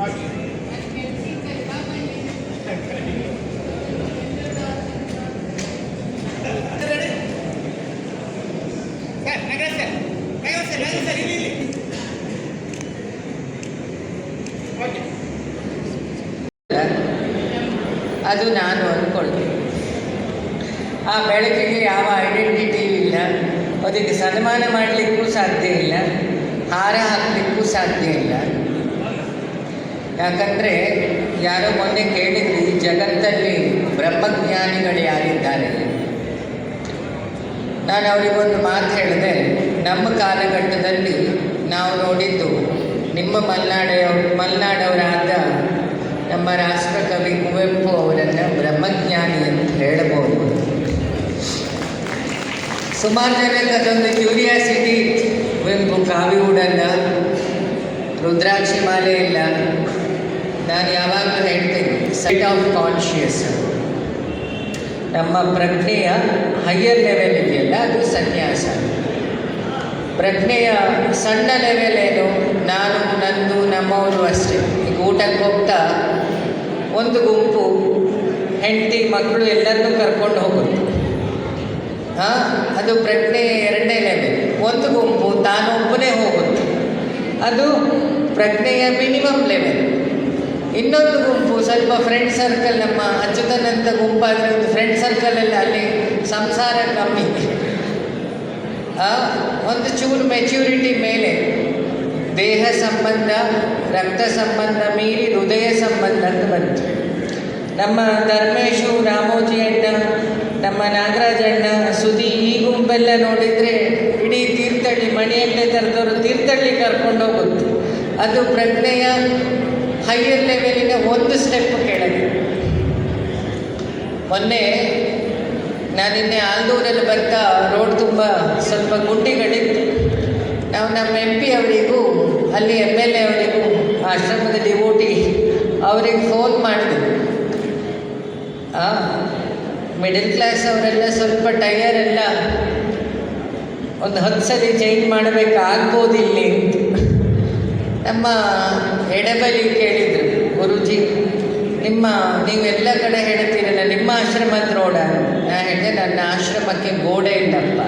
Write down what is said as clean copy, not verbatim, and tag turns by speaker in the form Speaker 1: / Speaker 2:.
Speaker 1: ಅದು ನಾನು ಅಂದ್ಕೊಳ್ತೀನಿ. ಆ ಬೆಳಕಿಗೆ ಯಾವ ಐಡೆಂಟಿಟಿ ಇಲ್ಲ, ಅದಕ್ಕೆ ಸನ್ಮಾನ ಮಾಡಲಿಕ್ಕೂ ಸಾಧ್ಯ ಇಲ್ಲ, ಹಾರ ಹಾಕಲಿಕ್ಕೂ ಸಾಧ್ಯ ಇಲ್ಲ. ಯಾಕಂದರೆ ಯಾರೋ ಮೊನ್ನೆ ಕೇಳಿದ್ರಿ, ಜಗತ್ತಲ್ಲಿ ಬ್ರಹ್ಮಜ್ಞಾನಿಗಳು ಯಾರಿದ್ದಾರೆ. ನಾನು ಅವರಿಗೊಂದು ಮಾತು ಹೇಳಿದೆ, ನಮ್ಮ ಕಾಲಘಟ್ಟದಲ್ಲಿ ನಾವು ನೋಡಿದ್ದು ನಿಮ್ಮ ಮಲೆನಾಡವರಾದ ನಮ್ಮ ರಾಷ್ಟ್ರಕವಿ ಕುವೆಂಪು ಅವರನ್ನು ಬ್ರಹ್ಮಜ್ಞಾನಿ ಅಂತ ಹೇಳಬಹುದು. ಸುಮಾರು ಜನಕ್ಕೆ ಅದೊಂದು ಕ್ಯೂರಿಯಾಸಿಟಿ, ಕುವೆಂಪು ಕಾವಿ ಉಡಲ್ಲ, ರುದ್ರಾಕ್ಷಿ ಮಾಲೆ ಇಲ್ಲ. ನಾನು ಯಾವಾಗಲೂ ಹೇಳ್ತೇನೆ, ಸೈಟ್ ಆಫ್ ಕಾನ್ಷಿಯಸ್, ನಮ್ಮ ಪ್ರಜ್ಞೆಯ ಹೈಯರ್ ಲೆವೆಲ್ ಇದೆಯಲ್ಲ ಅದು ಸನ್ಯಾಸ. ಪ್ರಜ್ಞೆಯ ಸಣ್ಣ ಲೆವೆಲ್ ಏನು, ನಾನು ನಂದು ನಮ್ಮವರು ಅಷ್ಟೇ. ಈಗ ಊಟಕ್ಕೆ ಹೋಗ್ತಾ ಒಂದು ಗುಂಪು ಹೆಂಡತಿ ಮಕ್ಕಳು ಎಲ್ಲರನ್ನೂ ಕರ್ಕೊಂಡು ಹೋಗುತ್ತೆ, ಅದು ಪ್ರಜ್ಞೆಯ ಎರಡನೇ ಲೆವೆಲ್. ಒಂದು ಗುಂಪು ತಾನೊಬ್ಬನೇ ಹೋಗುತ್ತೆ, ಅದು ಪ್ರಜ್ಞೆಯ ಮಿನಿಮಮ್ ಲೆವೆಲ್. ಇನ್ನೊಂದು ಗುಂಪು ಸ್ವಲ್ಪ ಫ್ರೆಂಡ್ ಸರ್ಕಲ್, ನಮ್ಮ ಅಚ್ಚುತನಂತ ಗುಂಪಾದರೆ ಒಂದು ಫ್ರೆಂಡ್ ಸರ್ಕಲಲ್ಲಿ ಅಲ್ಲಿ ಸಂಸಾರ ಕಮ್ಮಿ, ಒಂದು ಚೂರು ಮೆಚ್ಯೂರಿಟಿ ಮೇಲೆ ದೇಹ ಸಂಬಂಧ, ರಕ್ತ ಸಂಬಂಧ ಮೀರಿ ಹೃದಯ ಸಂಬಂಧ ಅಂತ ಬಂತು. ನಮ್ಮ ಧರ್ಮೇಶು, ರಾಮೋಜಿ ಅಣ್ಣ, ನಮ್ಮ ನಾಗರಾಜ ಅಣ್ಣ, ಸುದಿ, ಈ ಗುಂಪೆಲ್ಲ ನೋಡಿದರೆ ಇಡೀ ತೀರ್ಥಹಳ್ಳಿ ಮಣಿಯಲ್ಲೇ ತರದವರು ತೀರ್ಥಹಳ್ಳಿ ಕರ್ಕೊಂಡು ಹೋಗುತ್ತೆ. ಅದು ಪ್ರಜ್ಞೆಯ ಹೈಯರ್ ಲೆವೆಲಿನ ಒಂದು ಸ್ಟೆಪ್ ಕೆಳಗೆ. ಮೊನ್ನೆ ನಾನಿನ್ನೆ ಆಲ್ದೂರಲ್ಲಿ ಬರ್ತಾ ರೋಡ್ ತುಂಬ ಸ್ವಲ್ಪ ಗುಂಡಿಗಳಿತ್ತು. ನಾವು ನಮ್ಮ MP ಅವರಿಗೂ ಅಲ್ಲಿ MLA ಅವರಿಗೂ ಆಶ್ರಮದ ಡಿವೋಟಿ ಅವರಿಗೆ ಫೋನ್ ಮಾಡಿದ್ರು. ಮಿಡಲ್ ಕ್ಲಾಸ್ ಅವರೆಲ್ಲ ಸ್ವಲ್ಪ ಟೈಯರ್ ಎಲ್ಲ ಒಂದು 10 ಸರಿ ಚೇಂಜ್ ಮಾಡಬೇಕಾಗ್ಬೋದು ಇಲ್ಲಿ ಅಂತ. ನಮ್ಮ ಎಡಬಲಿ ಕೇಳಿದರು, ಗುರುಜಿ ನೀವೆಲ್ಲ ಕಡೆ ಹೇಳ್ತೀರಲ್ಲ, ನಿಮ್ಮ ಆಶ್ರಮದ ರೋಡ? ನಾನು ಹೇಳಿದೆ, ನನ್ನ ಆಶ್ರಮಕ್ಕೆ ಗೋಡೆ ಇಲ್ಲಪ್ಪ.